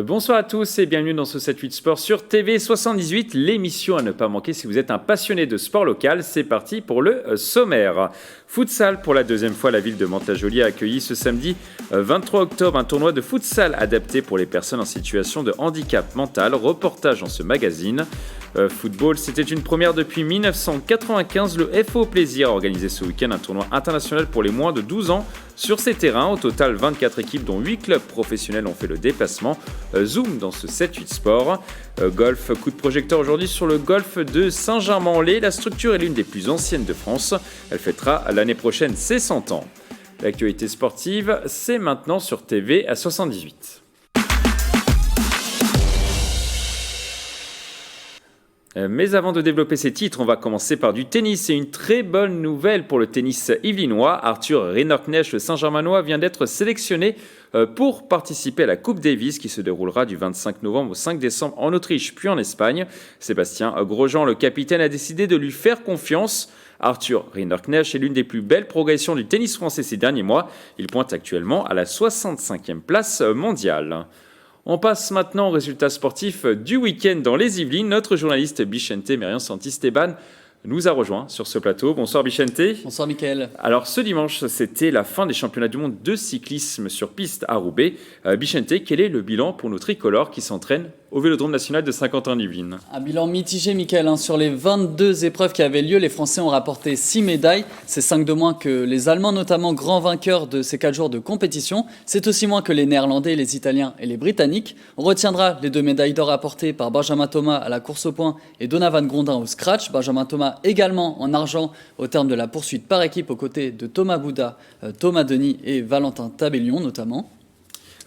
Bonsoir à tous et bienvenue dans ce 7-8 Sport sur TV78, l'émission à ne pas manquer si vous êtes un passionné de sport local. C'est parti pour le sommaire. Futsal, pour la deuxième fois, la ville de Mantes-la-Jolie a accueilli ce samedi 23 octobre un tournoi de futsal adapté pour les personnes en situation de handicap mental. Reportage dans ce magazine. Football, c'était une première depuis 1995. Le FO Plaisir a organisé ce week-end un tournoi international pour les moins de 12 ans sur ces terrains. Au total, 24 équipes dont 8 clubs professionnels ont fait le déplacement. Zoom dans ce 7-8 Sport. Golf, coup de projecteur aujourd'hui sur le golf de Saint-Germain-en-Laye. La structure est l'une des plus anciennes de France. Elle fêtera l'année prochaine ses 100 ans. L'actualité sportive, c'est maintenant sur TV à 78. Mais avant de développer ces titres, on va commencer par du tennis. Et une très bonne nouvelle pour le tennis yvelinois. Arthur Rinderknecht, le Saint-Germainois, vient d'être sélectionné pour participer à la Coupe Davis qui se déroulera du 25 novembre au 5 décembre en Autriche puis en Espagne. Sébastien Grosjean, le capitaine, a décidé de lui faire confiance. Arthur Rinderknecht est l'une des plus belles progressions du tennis français ces derniers mois. Il pointe actuellement à la 65e place mondiale. On passe maintenant aux résultats sportifs du week-end dans les Yvelines. Notre journaliste Bichente Merian Santisteban nous a rejoint sur ce plateau. Bonsoir Bichente. Bonsoir Mickaël. Alors ce dimanche, c'était la fin des championnats du monde de cyclisme sur piste à Roubaix. Bichente, quel est le bilan pour nos tricolores qui s'entraînent au Vélodrome national de Saint-Quentin-en-Yvelines? Un bilan mitigé, Mickaël. Sur les 22 épreuves qui avaient lieu, les Français ont rapporté 6 médailles. C'est 5 de moins que les Allemands, notamment grands vainqueurs de ces 4 jours de compétition. C'est aussi moins que les Néerlandais, les Italiens et les Britanniques. On retiendra les 2 médailles d'or apportées par Benjamin Thomas à la course au point et Donovan Grondin au scratch. Benjamin Thomas également en argent au terme de la poursuite par équipe aux côtés de Thomas Bouda, Thomas Denis et Valentin Tabellion notamment.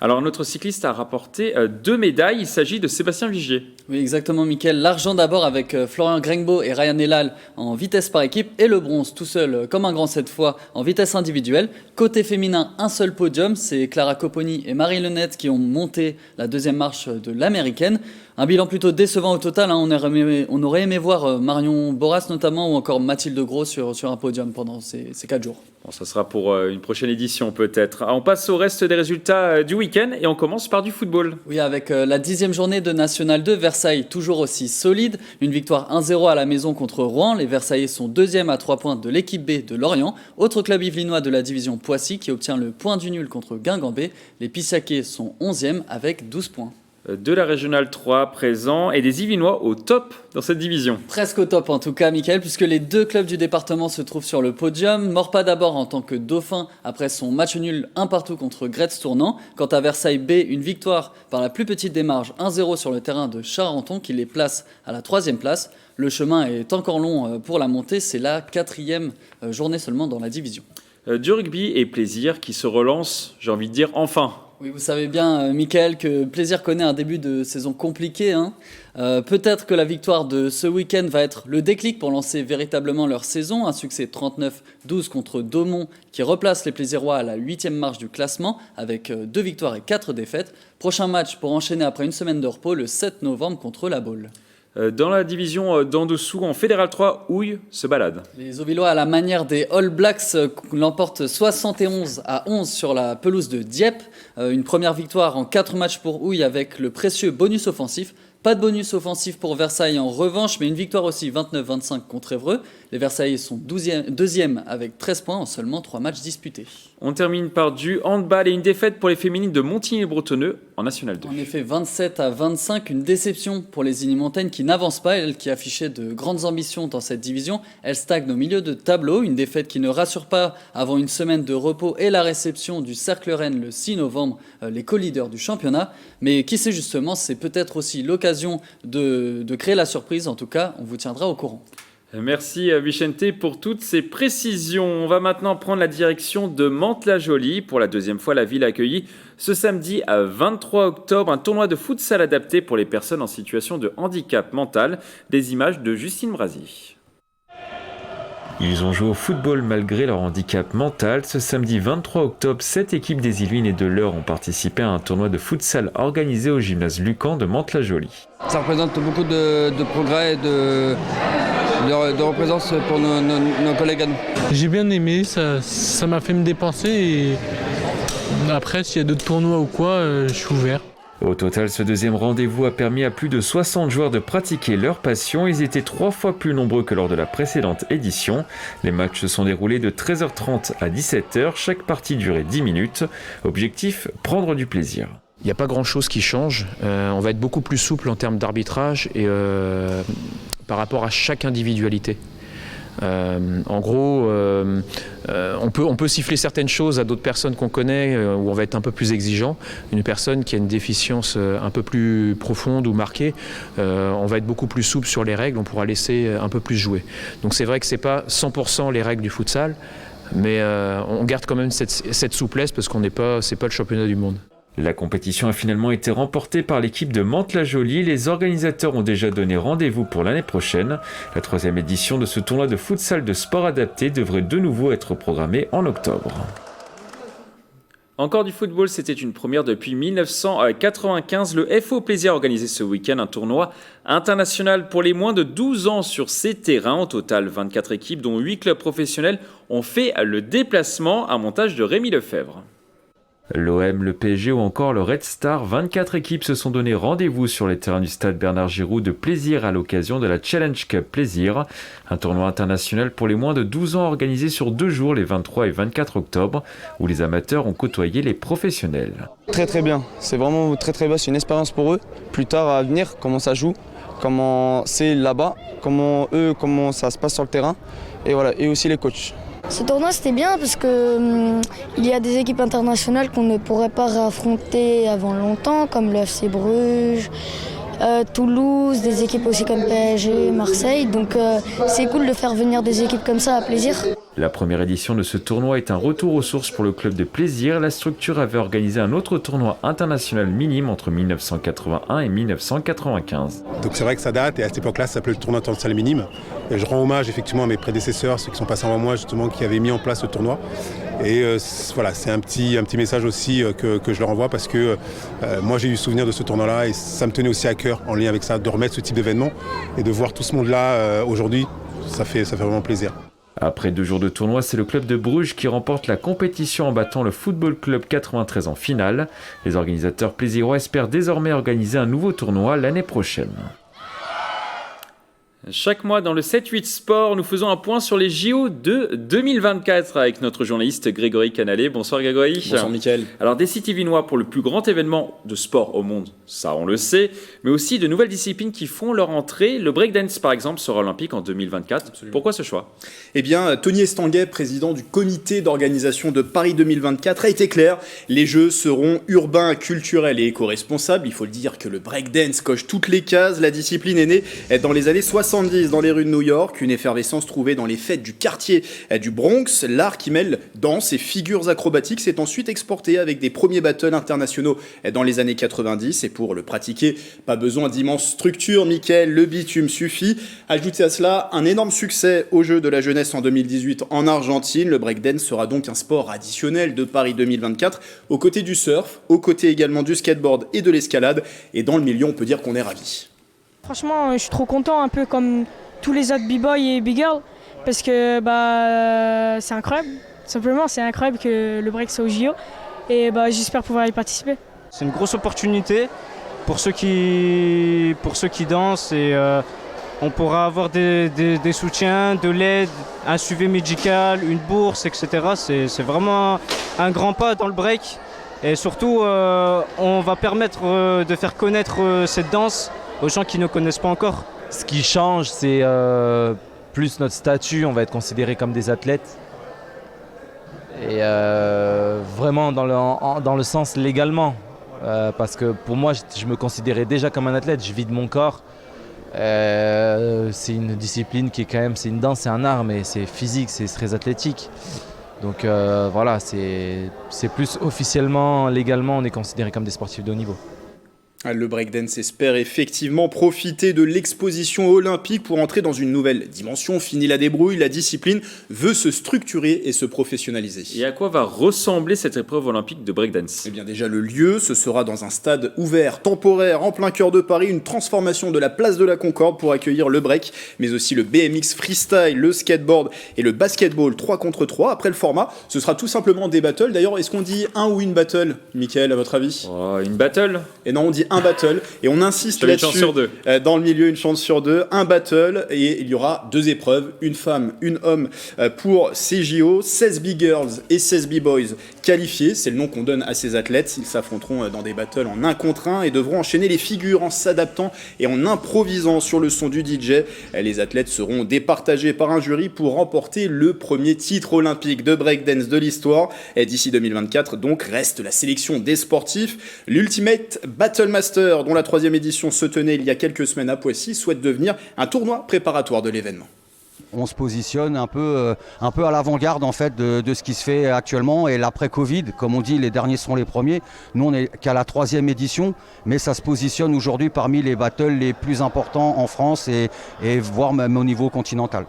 Alors notre cycliste a rapporté 2 médailles, il s'agit de Sébastien Vigier. Oui exactement Mickaël, l'argent d'abord avec Florian Grengbo et Ryan Elal en vitesse par équipe et le bronze tout seul comme un grand cette fois en vitesse individuelle. Côté féminin, un seul podium, c'est Clara Copponi et Marie Lenette qui ont monté la deuxième marche de l'américaine. Un bilan plutôt décevant au total, on aurait aimé voir Marion Boras notamment ou encore Mathilde Gros sur un podium pendant ces 4 jours. Bon, ça sera pour une prochaine édition peut-être. On passe au reste des résultats du week-end et on commence par du football. Oui, avec la 10e journée de National 2, Versailles toujours aussi solide. Une victoire 1-0 à la maison contre Rouen. Les Versaillais sont 2e à 3 points de l'équipe B de Lorient. Autre club yvelinois de la division Poissy qui obtient le point du nul contre Guingamp-B. Les Pissiaquais sont 11e avec 12 points. De la Régionale 3 présent et des Yvelinois au top dans cette division. Presque au top en tout cas, Mickaël, puisque les 2 clubs du département se trouvent sur le podium. Morpa d'abord en tant que dauphin après son match nul 1-1 contre Gretz-Tournant. Quant à Versailles B, une victoire par la plus petite des marges 1-0 sur le terrain de Charenton qui les place à la 3e place. Le chemin est encore long pour la montée, c'est la 4e journée seulement dans la division. Du rugby et plaisir qui se relance, j'ai envie de dire enfin. Oui, vous savez bien, Mickaël, que Plaisir connaît un début de saison compliqué. Peut-être que la victoire de ce week-end va être le déclic pour lancer véritablement leur saison. Un succès 39-12 contre Daumont qui replace les Plaisirois à la 8e marche du classement avec 2 victoires et 4 défaites. Prochain match pour enchaîner après une semaine de repos le 7 novembre contre la Baule. Dans la division d'en dessous, en Fédéral 3, Houille se balade. Les Auvillois, à la manière des All Blacks, l'emportent 71-11 sur la pelouse de Dieppe. Une première victoire en 4 matchs pour Houille avec le précieux bonus offensif. Pas de bonus offensif pour Versailles en revanche, mais une victoire aussi 29-25 contre Évreux. Les Versaillais sont 2e avec 13 points en seulement 3 matchs disputés. On termine par du handball et une défaite pour les féminines de Montigny-le-Bretonneux en National 2. En effet, 27-25, une déception pour les Inimontaines qui n'avancent pas, elles qui affichaient de grandes ambitions dans cette division. Elles stagnent au milieu de tableau, une défaite qui ne rassure pas avant une semaine de repos et la réception du Cercle Rennes le 6 novembre, les co-leaders du championnat. Mais qui sait justement, c'est peut-être aussi l'occasion de créer la surprise. En tout cas, on vous tiendra au courant. Merci Vicente pour toutes ces précisions. On va maintenant prendre la direction de Mantes-la-Jolie. Pour la deuxième fois, la ville a accueilli ce samedi à 23 octobre un tournoi de futsal adapté pour les personnes en situation de handicap mental. Des images de Justine Brasi. Ils ont joué au football malgré leur handicap mental. Ce samedi 23 octobre, 7 équipes des Yvelines et de l'Eure ont participé à un tournoi de futsal organisé au gymnase Lucan de Mantes-la-Jolie. Ça représente beaucoup de progrès et de représence pour nos collègues à nous. J'ai bien aimé, ça m'a fait me dépenser et après s'il y a d'autres tournois ou quoi, je suis ouvert. Au total, ce deuxième rendez-vous a permis à plus de 60 joueurs de pratiquer leur passion. Ils étaient 3 fois plus nombreux que lors de la précédente édition. Les matchs se sont déroulés de 13h30 à 17h. Chaque partie durait 10 minutes. Objectif, prendre du plaisir. Il n'y a pas grand-chose qui change. On va être beaucoup plus souple en termes d'arbitrage et par rapport à chaque individualité. En gros, on peut siffler certaines choses à d'autres personnes qu'on connaît où on va être un peu plus exigeant. Une personne qui a une déficience un peu plus profonde ou marquée, on va être beaucoup plus souple sur les règles, on pourra laisser un peu plus jouer. Donc c'est vrai que ce n'est pas 100% les règles du futsal, mais on garde quand même cette souplesse parce c'est pas le championnat du monde. La compétition a finalement été remportée par l'équipe de Mantes-la-Jolie. Les organisateurs ont déjà donné rendez-vous pour l'année prochaine. La 3e édition de ce tournoi de futsal de sport adapté devrait de nouveau être programmée en octobre. Encore du football, c'était une première depuis 1995. Le FO Plaisir a organisé ce week-end un tournoi international pour les moins de 12 ans sur ses terrains. Au total, 24 équipes, dont 8 clubs professionnels, ont fait le déplacement. Un montage de Rémi Lefebvre. L'OM, le PSG ou encore le Red Star, 24 équipes se sont donné rendez-vous sur les terrains du stade Bernard Giroud de Plaisir à l'occasion de la Challenge Cup Plaisir, un tournoi international pour les moins de 12 ans organisé sur 2 jours, les 23 et 24 octobre, où les amateurs ont côtoyé les professionnels. Très bien, c'est vraiment très bien, c'est une expérience pour eux. Plus tard à venir, comment ça joue, comment c'est là-bas, comment ça se passe sur le terrain, et voilà, et aussi les coachs. Ce tournoi c'était bien parce que il y a des équipes internationales qu'on ne pourrait pas affronter avant longtemps, comme le FC Bruges, Toulouse, des équipes aussi comme PSG, Marseille. Donc c'est cool de faire venir des équipes comme ça à Plaisir. La première édition de ce tournoi est un retour aux sources pour le club de Plaisir. La structure avait organisé un autre tournoi international minime entre 1981 et 1995. Donc c'est vrai que ça date et à cette époque-là ça s'appelait le tournoi international minime. Et je rends hommage effectivement à mes prédécesseurs, ceux qui sont passés avant moi justement, qui avaient mis en place ce tournoi. Et voilà, c'est un petit message aussi que je leur envoie parce que moi j'ai eu souvenir de ce tournoi-là et ça me tenait aussi à cœur en lien avec ça, de remettre ce type d'événement et de voir tout ce monde-là aujourd'hui, ça fait vraiment plaisir. Après 2 jours de tournoi, c'est le club de Bruges qui remporte la compétition en battant le Football Club 93 en finale. Les organisateurs plaisirois espèrent désormais organiser un nouveau tournoi l'année prochaine. Chaque mois dans le 7-8 Sport, nous faisons un point sur les JO de 2024 avec notre journaliste Grégory Canalé. Bonsoir Grégory. Bonsoir Mickaël. Alors des Sitivinois pour le plus grand événement de sport au monde, ça on le sait, mais aussi de nouvelles disciplines qui font leur entrée. Le breakdance par exemple sera olympique en 2024. Absolument. Pourquoi ce choix ? Eh bien, Tony Estanguet, président du comité d'organisation de Paris 2024, a été clair. Les Jeux seront urbains, culturels et éco-responsables. Il faut le dire que le breakdance coche toutes les cases. La discipline est née dans les années 70 dans les rues de New York, une effervescence trouvée dans les fêtes du quartier du Bronx. L'art qui mêle danse et figures acrobatiques s'est ensuite exporté avec des premiers battles internationaux dans les années 90. Et pour le pratiquer, pas besoin d'immenses structures, Mickaël, le bitume suffit. Ajoutez à cela un énorme succès aux Jeux de la jeunesse en 2018 en Argentine. Le breakdance sera donc un sport additionnel de Paris 2024, aux côtés du surf, aux côtés également du skateboard et de l'escalade. Et dans le milieu, on peut dire qu'on est ravis. Franchement, je suis trop content, un peu comme tous les autres b-boys et b-girls, parce que c'est incroyable. Simplement, c'est incroyable que le break soit au JO, et j'espère pouvoir y participer. C'est une grosse opportunité pour ceux qui dansent, et on pourra avoir des soutiens, de l'aide, un suivi médical, une bourse, etc. C'est vraiment un grand pas dans le break, et surtout, on va permettre de faire connaître cette danse aux gens qui ne connaissent pas encore. Ce qui change, c'est plus notre statut, on va être considérés comme des athlètes. Et vraiment dans le sens légalement. Parce que pour moi, je me considérais déjà comme un athlète, je vis de mon corps. C'est une discipline qui est quand même, c'est une danse, c'est un art, mais c'est physique, c'est très athlétique. Donc voilà, c'est plus officiellement, légalement, on est considérés comme des sportifs de haut niveau. Le breakdance espère effectivement profiter de l'exposition olympique pour entrer dans une nouvelle dimension. Fini la débrouille, la discipline veut se structurer et se professionnaliser. Et à quoi va ressembler cette épreuve olympique de breakdance ? Eh bien déjà le lieu, ce sera dans un stade ouvert, temporaire, en plein cœur de Paris, une transformation de la place de la Concorde pour accueillir le break, mais aussi le BMX freestyle, le skateboard et le basketball 3 contre 3. Après le format, ce sera tout simplement des battles. D'ailleurs, est-ce qu'on dit un ou une battle, Mickaël, à votre avis ? Une battle ? Et non, on dit un battle, et on insiste là-dessus. Une chance sur deux. Dans le milieu, une chance sur deux, un battle, et il y aura 2 épreuves, une femme, une homme, pour ces JO, 16 B-girls et 16 B-boys qualifiés, c'est le nom qu'on donne à ces athlètes. Ils s'affronteront dans des battles en 1 contre 1 et devront enchaîner les figures en s'adaptant et en improvisant sur le son du DJ. Les athlètes seront départagés par un jury pour remporter le premier titre olympique de breakdance de l'histoire. Et d'ici 2024, donc, reste la sélection des sportifs. L'Ultimate Battle Master, dont la 3e édition se tenait il y a quelques semaines à Poissy, souhaite devenir un tournoi préparatoire de l'événement. On se positionne un peu à l'avant-garde en fait de ce qui se fait actuellement, et l'après-Covid, comme on dit, les derniers seront les premiers. Nous on n'est qu'à la 3e édition, mais ça se positionne aujourd'hui parmi les battles les plus importants en France et voire même au niveau continental.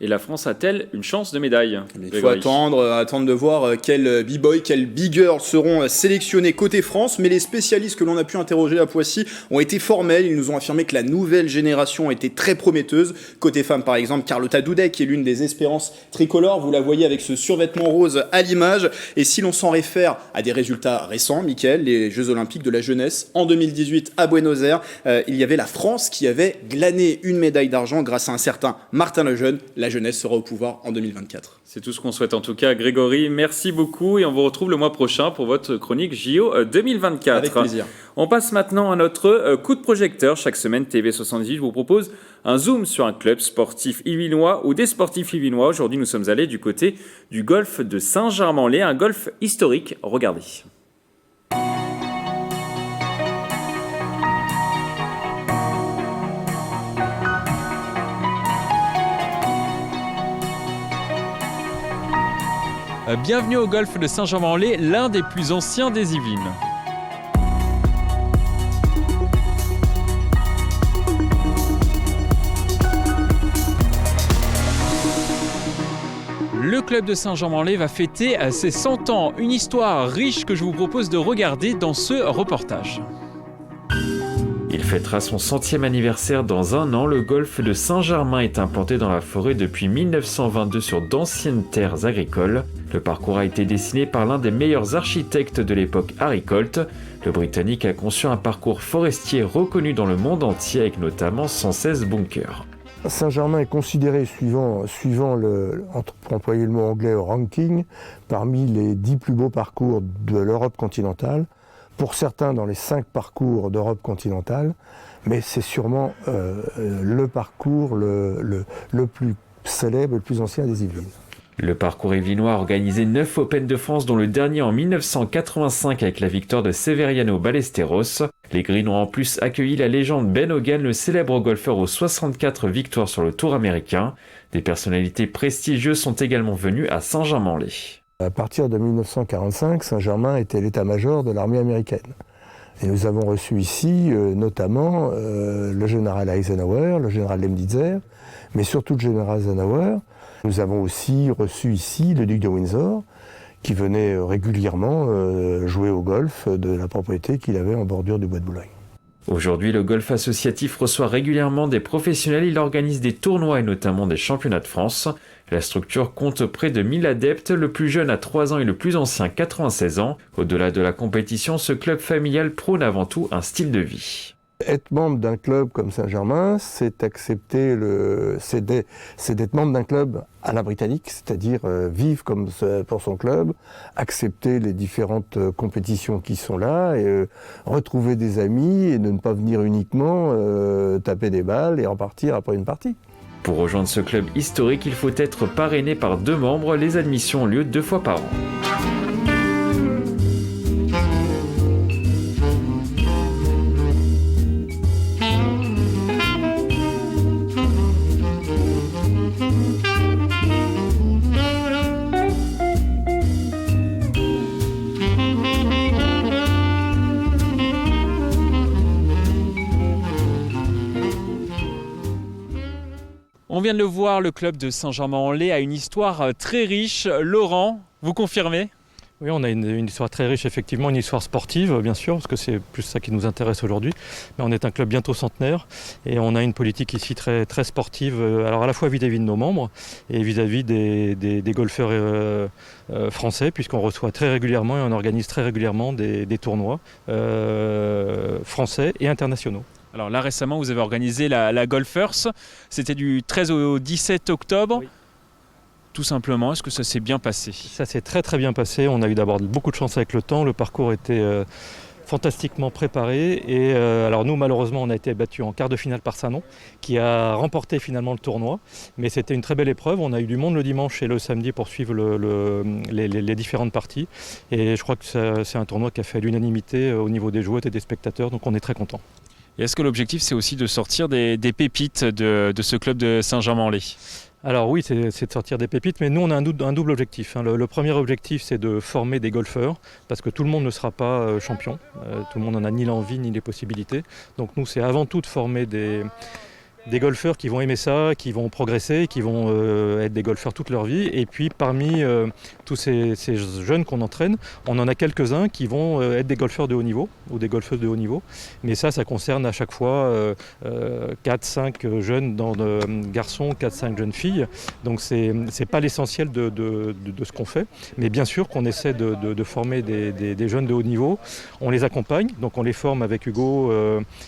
Et la France a-t-elle une chance de médaille ? Il faut attendre de voir quels b-boys, quels b-girls seront sélectionnés côté France, mais les spécialistes que l'on a pu interroger à Poissy ont été formels. Ils nous ont affirmé que la nouvelle génération était très prometteuse. Côté femmes, par exemple, Carlotta Dudek, qui est l'une des espérances tricolores, vous la voyez avec ce survêtement rose à l'image. Et si l'on s'en réfère à des résultats récents, Mickaël, les Jeux Olympiques de la jeunesse en 2018 à Buenos Aires, il y avait la France qui avait glané une médaille d'argent grâce à un certain Martin Lejeune. La jeunesse sera au pouvoir en 2024. C'est tout ce qu'on souhaite en tout cas. Grégory, merci beaucoup et on vous retrouve le mois prochain pour votre chronique JO 2024. Avec plaisir. On passe maintenant à notre coup de projecteur. Chaque semaine, TV78 vous propose un zoom sur un club sportif yvelinois ou des sportifs yvelinois. Aujourd'hui, nous sommes allés du côté du golfe de Saint-Germain-en-Laye, un golfe historique. Regardez. Bienvenue au golfe de Saint-Germain-en-Laye, l'un des plus anciens des Yvelines. Le club de Saint-Germain-en-Laye va fêter ses 100 ans, une histoire riche que je vous propose de regarder dans ce reportage. Il fêtera son 100e anniversaire dans un an. Le golfe de Saint-Germain est implanté dans la forêt depuis 1922 sur d'anciennes terres agricoles. Le parcours a été dessiné par l'un des meilleurs architectes de l'époque, Harry Colt. Le Britannique a conçu un parcours forestier reconnu dans le monde entier avec notamment 116 bunkers. Saint-Germain est considéré, suivant pour employer le mot anglais, au ranking, parmi les 10 plus beaux parcours de l'Europe continentale. Pour certains dans les 5 parcours d'Europe continentale, mais c'est sûrement le parcours le plus célèbre, le plus ancien des Yvelines. Le parcours yvelinois a organisé 9 Open de France, dont le dernier en 1985 avec la victoire de Severiano Ballesteros. Les Greens ont en plus accueilli la légende Ben Hogan, le célèbre golfeur aux 64 victoires sur le Tour américain. Des personnalités prestigieuses sont également venues à Saint-Germain-en-Laye. À partir de 1945, Saint-Germain était l'état-major de l'armée américaine. Et nous avons reçu ici notamment le général Eisenhower, le général Lemnitzer, mais surtout le général Eisenhower. Nous avons aussi reçu ici le duc de Windsor, qui venait régulièrement jouer au golf de la propriété qu'il avait en bordure du bois de Boulogne. Aujourd'hui, le golf associatif reçoit régulièrement des professionnels. Il organise des tournois et notamment des championnats de France. La structure compte près de 1000 adeptes, le plus jeune a 3 ans et le plus ancien 96 ans. Au-delà de la compétition, ce club familial prône avant tout un style de vie. Être membre d'un club comme Saint-Germain, c'est d'être membre d'un club à la britannique, c'est-à-dire vivre comme pour son club, accepter les différentes compétitions qui sont là, et retrouver des amis et ne pas venir uniquement taper des balles et repartir après une partie. Pour rejoindre ce club historique, il faut être parrainé par 2 membres. Les admissions ont lieu 2 fois par an. vient de le voir, le club de Saint-Germain-en-Laye a une histoire très riche. Laurent, vous confirmez ? Oui, on a une histoire très riche, effectivement, une histoire sportive, bien sûr, parce que c'est plus ça qui nous intéresse aujourd'hui. Mais on est un club bientôt centenaire et on a une politique ici très, très sportive, alors à la fois vis-à-vis de nos membres et vis-à-vis des golfeurs français, puisqu'on reçoit très régulièrement et on organise très régulièrement des tournois français et internationaux. Alors là, récemment, vous avez organisé la Golfers. C'était du 13 au 17 octobre. Oui. Tout simplement, est-ce que ça s'est bien passé ? Ça s'est très très bien passé. On a eu d'abord beaucoup de chance avec le temps. Le parcours était fantastiquement préparé. Et alors nous, malheureusement, on a été battus en quart de finale par Saint-Non, qui a remporté finalement le tournoi. Mais c'était une très belle épreuve. On a eu du monde le dimanche et le samedi pour suivre les différentes parties. Et je crois que c'est un tournoi qui a fait l'unanimité au niveau des joueurs et des spectateurs. Donc on est très contents. Et est-ce que l'objectif, c'est aussi de sortir des pépites de ce club de Saint-Germain-en-Laye ? Alors oui, c'est de sortir des pépites, mais nous on a un double objectif. Le premier objectif, c'est de former des golfeurs, parce que tout le monde ne sera pas champion. Tout le monde n'en a ni l'envie ni les possibilités. Donc nous, c'est avant tout de former des golfeurs qui vont aimer ça, qui vont progresser, qui vont être des golfeurs toute leur vie. Et puis parmi tous ces jeunes qu'on entraîne, on en a quelques-uns qui vont être des golfeurs de haut niveau ou des golfeuses de haut niveau. Mais ça concerne à chaque fois 4-5 jeunes garçons, 4-5 jeunes filles. Donc c'est pas l'essentiel de ce qu'on fait. Mais bien sûr qu'on essaie de former des jeunes de haut niveau. On les accompagne, donc on les forme avec Hugo,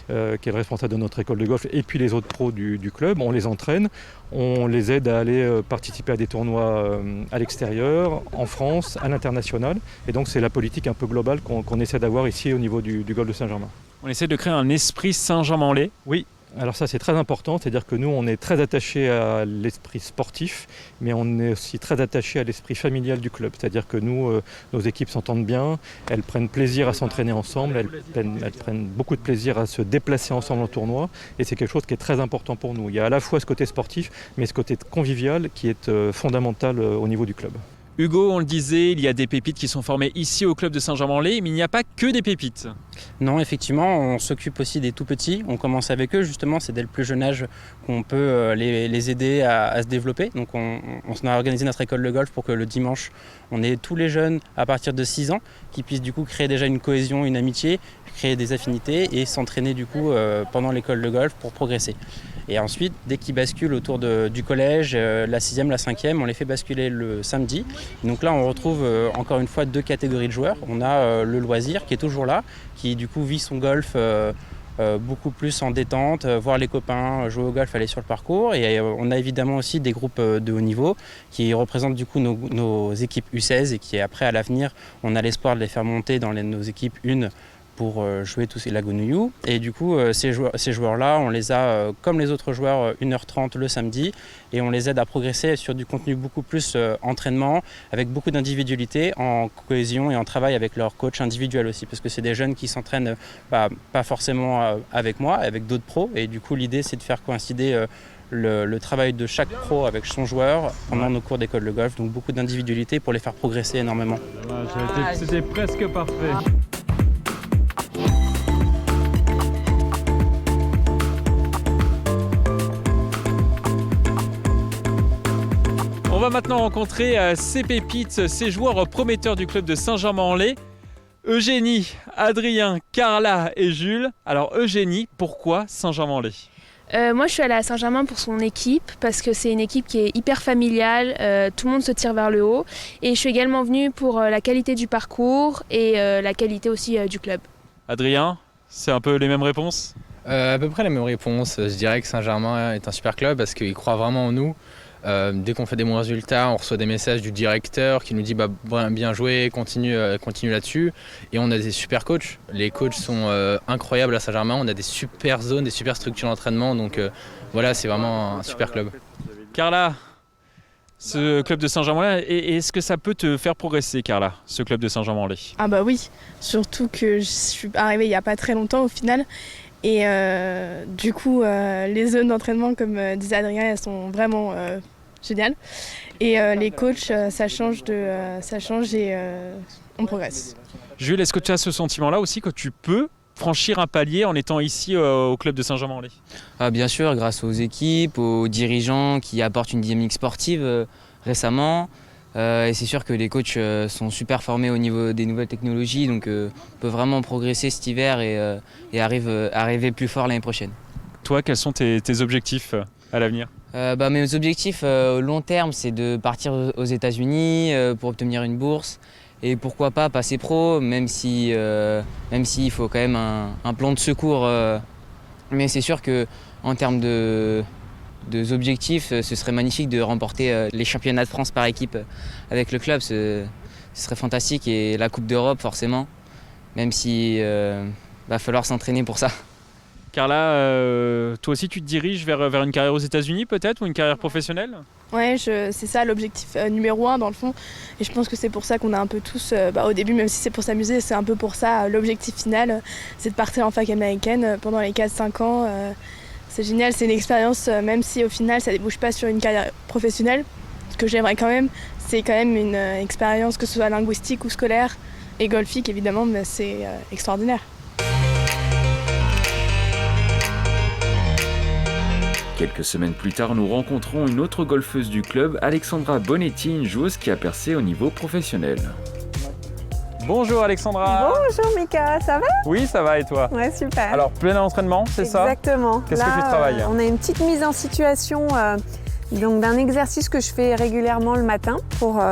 qui est le responsable de notre école de golf, et puis les autres pros du club, on les entraîne, on les aide à aller participer à des tournois à l'extérieur, en France, à l'international. Et donc c'est la politique un peu globale qu'on essaie d'avoir ici au niveau du golf de Saint-Germain. On essaie de créer un esprit Saint-Germain-en-Laye ? Oui. Alors ça c'est très important, c'est-à-dire que nous on est très attachés à l'esprit sportif, mais on est aussi très attachés à l'esprit familial du club. C'est-à-dire que nous, nos équipes s'entendent bien, elles prennent plaisir à s'entraîner ensemble, elles prennent beaucoup de plaisir à se déplacer ensemble en tournoi, et c'est quelque chose qui est très important pour nous. Il y a à la fois ce côté sportif, mais ce côté convivial qui est fondamental au niveau du club. Hugo, on le disait, il y a des pépites qui sont formées ici au club de Saint-Germain-en-Laye, mais il n'y a pas que des pépites. Non, effectivement, on s'occupe aussi des tout petits. On commence avec eux, justement, c'est dès le plus jeune âge qu'on peut les aider à se développer. Donc on a organisé notre école de golf pour que le dimanche, on ait tous les jeunes à partir de 6 ans qui puissent du coup créer déjà une cohésion, une amitié, créer des affinités et s'entraîner du coup pendant l'école de golf pour progresser. Et ensuite, dès qu'ils basculent autour du collège, la 6e, la 5e, on les fait basculer le samedi. Donc là, on retrouve encore une fois 2 catégories de joueurs. On a le loisir qui est toujours là, qui du coup vit son golf beaucoup plus en détente, voir les copains, jouer au golf, aller sur le parcours. Et on a évidemment aussi des groupes de haut niveau qui représentent du coup nos équipes U16 et qui après, à l'avenir, on a l'espoir de les faire monter dans nos équipes 1 pour jouer tous ces Lagounouillou. Et du coup, ces joueurs-là, on les a, comme les autres joueurs, 1h30 le samedi, et on les aide à progresser sur du contenu beaucoup plus entraînement, avec beaucoup d'individualité, en cohésion et en travail avec leur coach individuel aussi, parce que c'est des jeunes qui s'entraînent pas forcément avec moi, avec d'autres pros, et du coup, l'idée, c'est de faire coïncider le travail de chaque pro avec son joueur pendant nos cours d'école de golf, donc beaucoup d'individualité pour les faire progresser énormément. C'était presque parfait. On va maintenant rencontrer ces pépites, ces joueurs prometteurs du club de Saint-Germain-en-Laye. Eugénie, Adrien, Carla et Jules. Alors Eugénie, pourquoi Saint-Germain-en-Laye ? Moi je suis allée à Saint-Germain pour son équipe parce que c'est une équipe qui est hyper familiale, tout le monde se tire vers le haut, et je suis également venue pour la qualité du parcours et la qualité aussi du club. Adrien, c'est un peu les mêmes réponses ? À peu près les mêmes réponses. Je dirais que Saint-Germain est un super club parce qu'il croit vraiment en nous. Dès qu'on fait des bons résultats, on reçoit des messages du directeur qui nous dit bien joué, continue là-dessus. Et on a des super coachs. Les coachs sont incroyables à Saint-Germain. On a des super zones, des super structures d'entraînement. Donc voilà, c'est vraiment un super club. Carla, ce club de Saint-Germain-en-Laye, est-ce que ça peut te faire progresser, Carla, ce club de Saint-Germain-en-Laye ? Ah bah oui, surtout que je suis arrivée il n'y a pas très longtemps au final. Et du coup, les zones d'entraînement, comme disait Adrien, elles sont vraiment géniales. Et les coachs, ça change et on progresse. Jules, est-ce que tu as ce sentiment-là aussi que tu peux franchir un palier en étant ici au club de Saint-Germain-en-Laye? Bien sûr, grâce aux équipes, aux dirigeants qui apportent une dynamique sportive récemment. Et c'est sûr que les coachs sont super formés au niveau des nouvelles technologies, donc on peut vraiment progresser cet hiver et arriver plus fort l'année prochaine. Toi, quels sont tes objectifs à l'avenir? Mes objectifs au long terme, c'est de partir aux États-Unis pour obtenir une bourse et pourquoi pas passer pro, même s'il faut quand même un plan de secours. Mais c'est sûr qu'en termes d'objectifs, ce serait magnifique de remporter les championnats de France par équipe avec le club. Ce serait fantastique, et la Coupe d'Europe forcément, même si va falloir s'entraîner pour ça. Carla, toi aussi tu te diriges vers une carrière aux États-Unis peut-être, ou une carrière professionnelle? Ouais, c'est ça l'objectif numéro 1 dans le fond. Et je pense que c'est pour ça qu'on a un peu tous, au début, même si c'est pour s'amuser, c'est un peu pour ça l'objectif final, c'est de partir en fac américaine pendant les 4-5 ans. C'est génial, c'est une expérience, même si au final ça ne débouche pas sur une carrière professionnelle. Ce que j'aimerais quand même, c'est quand même une expérience, que ce soit linguistique ou scolaire, et golfique évidemment, mais c'est extraordinaire. Quelques semaines plus tard, nous rencontrons une autre golfeuse du club, Alexandra Bonetti, une joueuse qui a percé au niveau professionnel. Bonjour Alexandra. Bonjour Mika, ça va? Oui, ça va, et toi? Ouais, super. Alors, plein entraînement, c'est ça? Exactement. Qu'est-ce que tu travailles? On a une petite mise en situation donc d'un exercice que je fais régulièrement le matin pour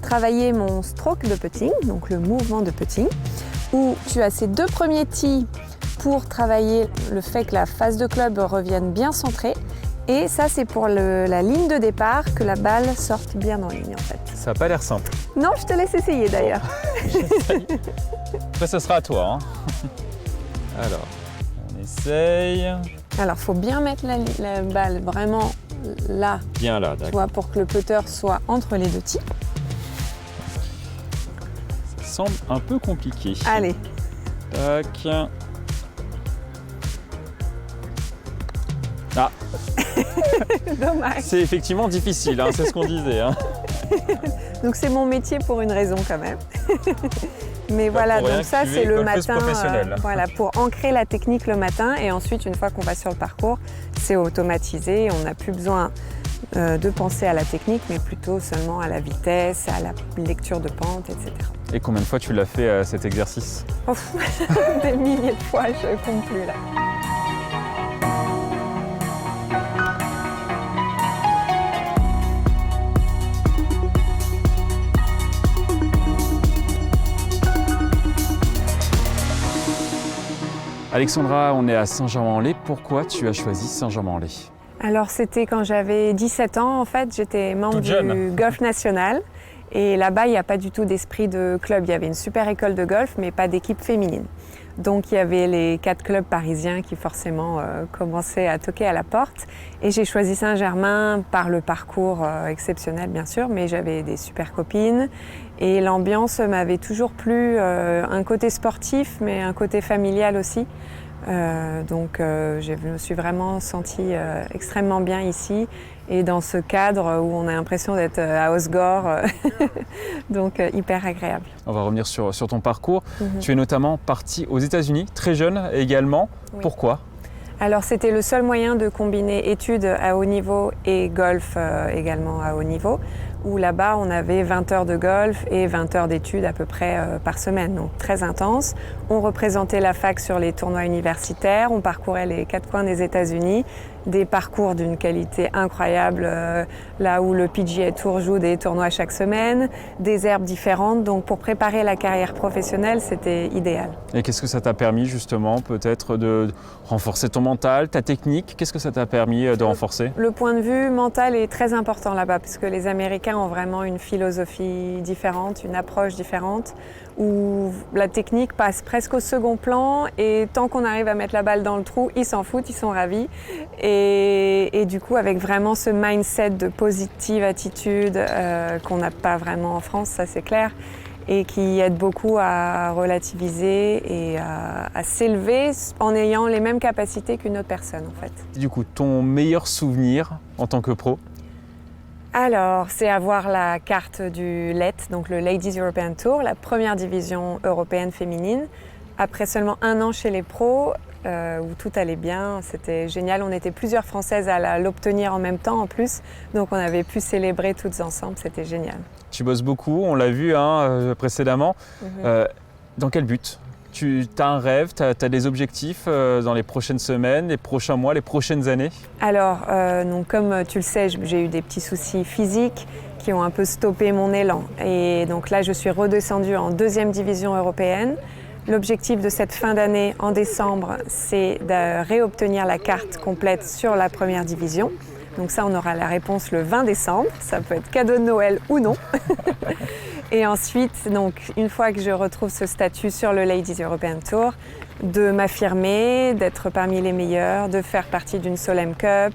travailler mon stroke de putting, donc le mouvement de putting, où tu as ces 2 premiers tees pour travailler le fait que la face de club revienne bien centrée. Et ça, c'est pour la ligne de départ, que la balle sorte bien en ligne en fait. Ça n'a pas l'air simple. Non, je te laisse essayer d'ailleurs. J'essaye. Après, ce sera à toi. Alors, on essaye. Alors, il faut bien mettre la balle vraiment là. Bien là, d'accord. Tu vois, pour que le putter soit entre les 2 tees. Ça semble un peu compliqué. Allez. Tac. Ah. Dommage. C'est effectivement difficile, c'est ce qu'on disait. Donc c'est mon métier pour une raison quand même. Mais voilà, donc ça c'est le matin, voilà, pour ancrer la technique le matin, et ensuite une fois qu'on va sur le parcours, c'est automatisé, on n'a plus besoin de penser à la technique, mais plutôt seulement à la vitesse, à la lecture de pente, etc. Et combien de fois tu l'as fait cet exercice? Des milliers de fois, je ne compte plus là. Alexandra, on est à Saint-Germain-en-Laye. Pourquoi tu as choisi Saint-Germain-en-Laye? Alors c'était quand j'avais 17 ans en fait, j'étais membre du Golf National, et là-bas il n'y a pas du tout d'esprit de club. Il y avait une super école de golf mais pas d'équipe féminine. Donc il y avait les 4 clubs parisiens qui forcément commençaient à toquer à la porte, et j'ai choisi Saint-Germain par le parcours exceptionnel bien sûr, mais j'avais des super copines et l'ambiance m'avait toujours plu, un côté sportif mais un côté familial aussi. Je me suis vraiment sentie extrêmement bien ici, et dans ce cadre où on a l'impression d'être à Osgore, donc hyper agréable. On va revenir sur ton parcours. Tu es notamment partie aux États-Unis, très jeune également. Oui. Pourquoi? Alors c'était le seul moyen de combiner études à haut niveau et golf également à haut niveau, où là-bas on avait 20 heures de golf et 20 heures d'études à peu près par semaine, donc très intense. On représentait la fac sur les tournois universitaires, on parcourait les 4 coins des États-Unis, des parcours d'une qualité incroyable, là où le PGA Tour joue des tournois chaque semaine, des herbes différentes, donc pour préparer la carrière professionnelle, c'était idéal. Et qu'est-ce que ça t'a permis justement peut-être de renforcer ton mental, ta technique? Qu'est-ce que ça t'a permis de renforcer? Le point de vue mental est très important là-bas, parce que les Américains ont vraiment une philosophie différente, une approche différente, où la technique passe presque au second plan, et tant qu'on arrive à mettre la balle dans le trou, ils s'en foutent, ils sont ravis. Et du coup, avec vraiment ce mindset de positive attitude qu'on n'a pas vraiment en France, ça c'est clair, et qui aide beaucoup à relativiser et à s'élever en ayant les mêmes capacités qu'une autre personne en fait. Du coup, ton meilleur souvenir en tant que pro? Alors, c'est avoir la carte du LET, donc le Ladies European Tour, la première division européenne féminine, après seulement 1 an chez les pros, où tout allait bien, c'était génial. On était plusieurs Françaises à l'obtenir en même temps en plus, donc on avait pu célébrer toutes ensemble, c'était génial. Tu bosses beaucoup, on l'a vu précédemment. Dans quel but ? Tu as un rêve, tu as des objectifs dans les prochaines semaines, les prochains mois, les prochaines années ? Alors, donc, comme tu le sais, j'ai eu des petits soucis physiques qui ont un peu stoppé mon élan. Et donc là, je suis redescendue en 2e division européenne. L'objectif de cette fin d'année, en décembre, c'est de réobtenir la carte complète sur la 1re division. Donc ça, on aura la réponse le 20 décembre. Ça peut être cadeau de Noël ou non. Et ensuite, donc, une fois que je retrouve ce statut sur le Ladies European Tour, de m'affirmer, d'être parmi les meilleurs, de faire partie d'une Solheim Cup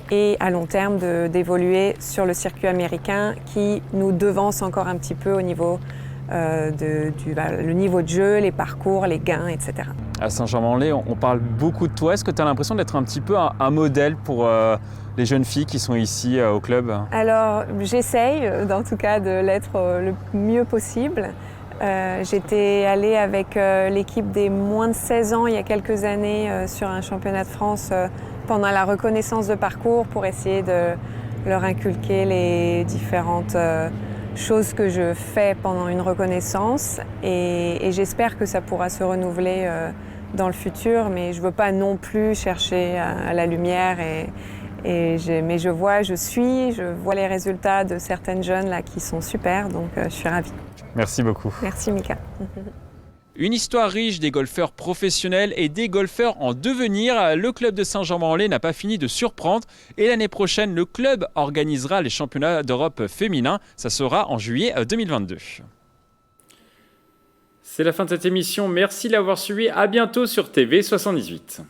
et à long terme d'évoluer sur le circuit américain qui nous devance encore un petit peu au niveau le niveau de jeu, les parcours, les gains, etc. À Saint-Germain-en-Laye, on parle beaucoup de toi. Est-ce que tu as l'impression d'être un petit peu un modèle pour les jeunes filles qui sont ici au club ? Alors, j'essaye, en tout cas, de l'être le mieux possible. J'étais allée avec l'équipe des moins de 16 ans il y a quelques années sur un championnat de France pendant la reconnaissance de parcours pour essayer de leur inculquer les différentes choses que je fais pendant une reconnaissance et j'espère que ça pourra se renouveler dans le futur, mais je ne veux pas non plus chercher à la lumière mais je vois les résultats de certaines jeunes là qui sont super, donc je suis ravie. Merci beaucoup. Merci Mika. Une histoire riche des golfeurs professionnels et des golfeurs en devenir. Le club de Saint-Germain-en-Laye n'a pas fini de surprendre et l'année prochaine, le club organisera les championnats d'Europe féminins. Ça sera en juillet 2022. C'est la fin de cette émission. Merci de l'avoir suivi. À bientôt sur TV78.